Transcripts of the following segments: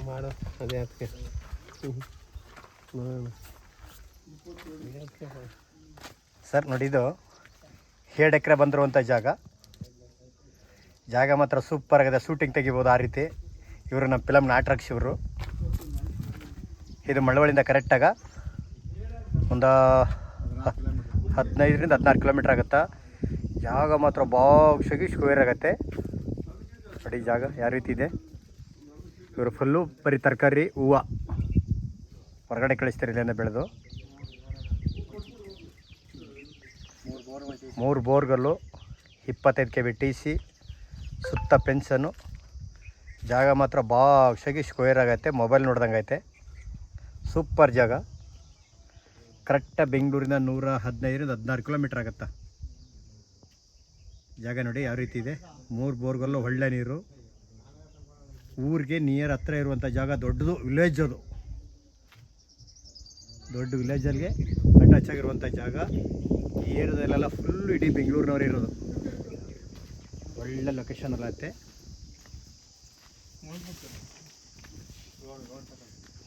ಮಾಡು ಅದೇ ಅದಕ್ಕೆ ಸರ್ ನೋಡಿ, ಇದು 7 ಎಕರೆ ಬಂದಿರುವಂಥ ಜಾಗ ಮಾತ್ರ ಸೂಪರ್ ಆಗಿದೆ. ಶೂಟಿಂಗ್ ತೆಗಿಬೋದು ಆ ರೀತಿ. ಇವರು ನಮ್ಮ ಫಿಲಮ್ ನಾಟರಕ್ಷ. ಇವರು ಇದು ಮಳವಳ್ಳಿಯಿಂದ ಕರೆಕ್ಟಾಗ ಒಂದು 15ರಿಂದ 16 ಕಿಲೋಮೀಟ್ರ್ ಆಗುತ್ತಾ. ಜಾಗ ಮಾತ್ರ ಬಾಕ್ಸಾಗಿ ಸ್ಕ್ವೇರ್ ಆಗುತ್ತೆ ನೋಡಿ. ಜಾಗ ಯಾವ ರೀತಿ ಇದೆ. ಇವರು ಫುಲ್ಲು ಬರೀ ತರಕಾರಿ, ಹೂವು ಹೊರಗಡೆ ಕಳಿಸ್ತಾರೆ ಇಲ್ಲಿಂದ ಬೆಳೆದು. 3 ಬೋರ್ಗಲ್ಲು, 25 kV TC, ಸುತ್ತ ಪೆನ್ಷನ್ನು. ಜಾಗ ಮಾತ್ರ ಬಾಕ್ಸಾಗಿ ಸ್ಕ್ವೇರ್ ಆಗುತ್ತೆ. ಮೊಬೈಲ್ ನೋಡ್ದಂಗೆ ಐತೆ. ಸೂಪರ್ ಜಾಗ. ಕರೆಕ್ಟಾಗಿ ಬೆಂಗಳೂರಿಂದ 115ರಿಂದ 16 ಕಿಲೋಮೀಟ್ರ್ ಆಗುತ್ತಾ. ಜಾಗ ನೋಡಿ ಯಾವ ರೀತಿ ಇದೆ. 3 ಬೋರ್ಗಲ್ಲು, ಒಳ್ಳೆ ನೀರು. ಊರಿಗೆ ನಿಯರ್ ಹತ್ರ ಇರುವಂಥ ಜಾಗ. ದೊಡ್ಡದು ವಿಲೇಜ್. ಅದು ದೊಡ್ಡ ವಿಲೇಜಲ್ಲಿಗೆ ಅಟ್ಯಾಚ್ ಆಗಿರುವಂಥ ಜಾಗ. ಈ ಏರಿಯಾದಲ್ಲೆಲ್ಲ ಫುಲ್ಲು ಇಡೀ ಬೆಂಗಳೂರಿನವರೇ ಇರೋದು. ಒಳ್ಳೆ ಲೊಕೇಶನ್ ಎಲ್ಲ ಐತೆ.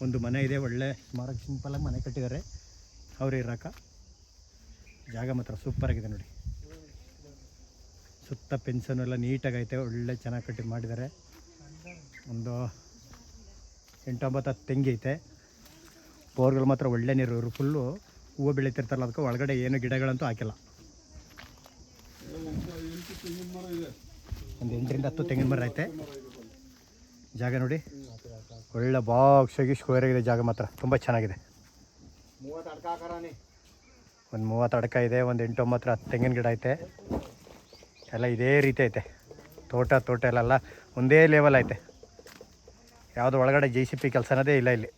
ಒಂದು ಮನೆ ಇದೆ, ಒಳ್ಳೆ ಸ್ಮಾರಕ ಸಿಂಪಲಾಗಿ ಮನೆ ಕಟ್ಟಿದ್ದಾರೆ ಅವ್ರು ಇರೋಕೆ. ಜಾಗ ಮಾತ್ರ ಸೂಪರಾಗಿದೆ ನೋಡಿ. ಸುತ್ತ ಪೆನ್ಷನ್ ಎಲ್ಲ ನೀಟಾಗೈತೆ. ಒಳ್ಳೆ ಚೆನ್ನಾಗಿ ಕಟ್ಟಿ ಮಾಡಿದ್ದಾರೆ. ಒಂದು 8-9 ತೆಂಗೈತೆ. ಬೋರ್ಗಳು ಮಾತ್ರ ಒಳ್ಳೆ ನೀರು. ಇವರು ಫುಲ್ಲು ಹೂವು ಬೆಳೀತಿರ್ತಾರಲ್ಲ, ಅದಕ್ಕೆ ಒಳಗಡೆ ಏನು ಗಿಡಗಳಂತೂ ಹಾಕಿಲ್ಲ. ಒಂದು 8ರಿಂದ 10 ತೆಂಗಿನ ಮರ ಐತೆ. ಜಾಗ ನೋಡಿ ಒಳ್ಳೆ ಬಾಕ್ಸಾಗಿ ಸ್ಕ್ವೇರ್ ಆಗಿದೆ. ಜಾಗ ಮಾತ್ರ ತುಂಬ ಚೆನ್ನಾಗಿದೆ. ಒಂದು 30 ಅಡಕ ಇದೆ. ಒಂದು 8-9 ತೆಂಗಿನ ಗಿಡ ಐತೆ. ಎಲ್ಲ ಇದೇ ರೀತಿ ಐತೆ. ತೋಟ ಎಲ್ಲ ಒಂದೇ ಲೆವೆಲ್ ಐತೆ. ಯಾವುದು ಒಳಗಡೆ JCP ಕೆಲಸ ಅನ್ನೋದೇ ಇಲ್ಲ ಇಲ್ಲಿ.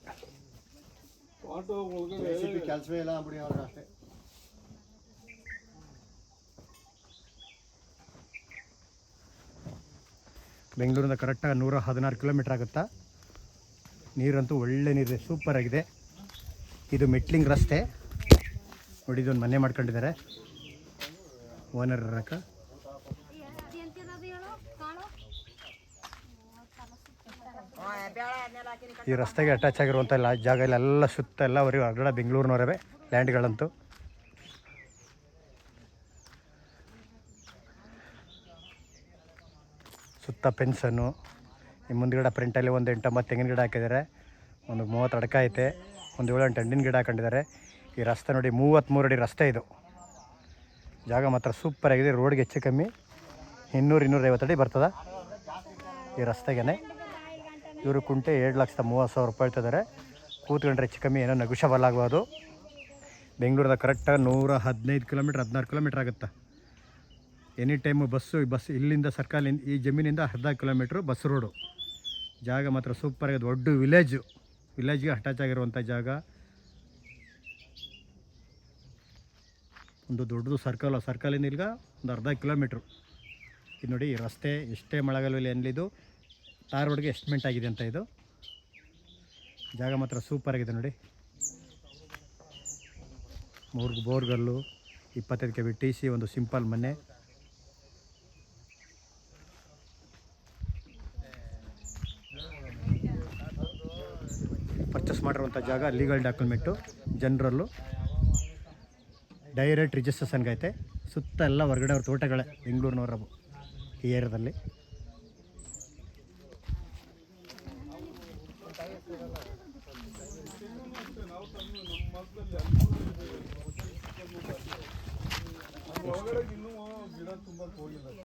ಕೆಲಸವೇ ಇಲ್ಲ ಬಿಡಿ ಅವ್ರಿಗೆ ಅಷ್ಟೇ. ಬೆಂಗಳೂರಿಂದ ಕರೆಕ್ಟಾಗಿ 116 ಕಿಲೋಮೀಟ್ರ್ ಆಗುತ್ತಾ. ನೀರಂತೂ ಒಳ್ಳೆ ನೀರಿದೆ, ಸೂಪರ್ ಆಗಿದೆ. ಇದು ಮೆಟ್ಲಿಂಗ್ ರಸ್ತೆ ನೋಡಿ. ಇದೊಂದು ಮನೆ ಮಾಡ್ಕೊಂಡಿದ್ದಾರೆ ಓನರ್ ಇರೋಕೆ. ಈ ರಸ್ತೆಗೆ ಅಟ್ಯಾಚ್ ಆಗಿರುವಂಥ ಜಾಗ ಇಲ್ಲೆಲ್ಲ ಸುತ್ತ ಎಲ್ಲ ಅವರಿಗೆ ಹೊರಗಡೆ ಬೆಂಗಳೂರಿನವರೇ ಲ್ಯಾಂಡ್ಗಳಂತೂ. ಸುತ್ತ ಪೆನ್ಷನ್ನು. ಈ ಮುಂದ್ಗಡೆ ಪ್ರಿಂಟಲ್ಲಿ ಒಂದು 8-9 ತೆಂಗಿನ ಗಿಡ ಹಾಕಿದ್ದಾರೆ. ಒಂದು 30 ಅಡಕ ಐತೆ. ಒಂದು 7-8 ಹಣ್ಣಿನ ಗಿಡ ಹಾಕೊಂಡಿದ್ದಾರೆ. ಈ ರಸ್ತೆ ನೋಡಿ 33 ಅಡಿ ರಸ್ತೆ ಇದು. ಜಾಗ ಮಾತ್ರ ಸೂಪರ್ ಆಗಿದೆ. ರೋಡ್ಗೆ ಹೆಚ್ಚು ಕಮ್ಮಿ 200-250 ಅಡಿ ಬರ್ತದೆ ಈ ರಸ್ತೆಗೆ. ಇವರು ಕುಂಟೆ 7,30,000 ರೂಪಾಯಿ ಹೇಳ್ತಿದ್ದಾರೆ. ಕೂತ್ಕೊಂಡ್ರೆ ಹೆಚ್ಚು ಕಮ್ಮಿ ಏನೋ ನೆಗೋಷಿಯಬಲ್ ಆಗ್ಬೋದು. ಬೆಂಗಳೂರದ ಕರೆಕ್ಟಾಗಿ 115 ಕಿಲೋಮೀಟ್ರ್ 16 ಕಿಲೋಮೀಟ್ರ್ ಆಗುತ್ತೆ. ಎನಿ ಟೈಮು ಬಸ್ ಇಲ್ಲಿಂದ ಸರ್ಕಲ್, ಈ ಜಮೀನಿಂದ 10 ಕಿಲೋಮೀಟ್ರು ಬಸ್ ರೋಡು. ಜಾಗ ಮಾತ್ರ ಸೂಪರ್ ಆಗಿದೆ. ದೊಡ್ಡ ವಿಲೇಜ್ಗೆ ಅಟ್ಯಾಚ್ ಆಗಿರುವಂಥ ಜಾಗ. ಒಂದು ದೊಡ್ಡದು ಸರ್ಕಲಿಂದ ಇಲ್ಲಿಗೆ ಒಂದು 1/2 ಕಿಲೋಮೀಟ್ರು. ಇದು ನೋಡಿ ಈ ರಸ್ತೆ ಎಷ್ಟೇ ಮಳೆಗಾಲದಲ್ಲಿ ಏನಿದು ಟಾರ್ ರೋಡ್ಗೆ ಎಸ್ಟಿಮೇಟ್ ಆಗಿದೆ ಅಂತ. ಇದು ಜಾಗ ಮಾತ್ರ ಸೂಪರ್ ಆಗಿದೆ ನೋಡಿ. 3 ಬೋರ್ಗಲ್ಲು, 25 kV TC, ಒಂದು ಸಿಂಪಲ್ ಮನೆ. ಪರ್ಚೇಸ್ ಮಾಡಿರುವಂಥ ಜಾಗ. ಲೀಗಲ್ ಡಾಕ್ಯುಮೆಂಟು, ಜನರಲ್ಲು, ಡೈರೆಕ್ಟ್ ರಿಜಿಸ್ಟ್ರೇಷನ್ಗೆ ಐತೆ. ಸುತ್ತ ಎಲ್ಲ ಹೊರಗಡೆ ಅವ್ರ ತೋಟಗಳೇ ಬೆಂಗಳೂರಿನವರ ಈ ಏರಿಯಾದಲ್ಲಿ.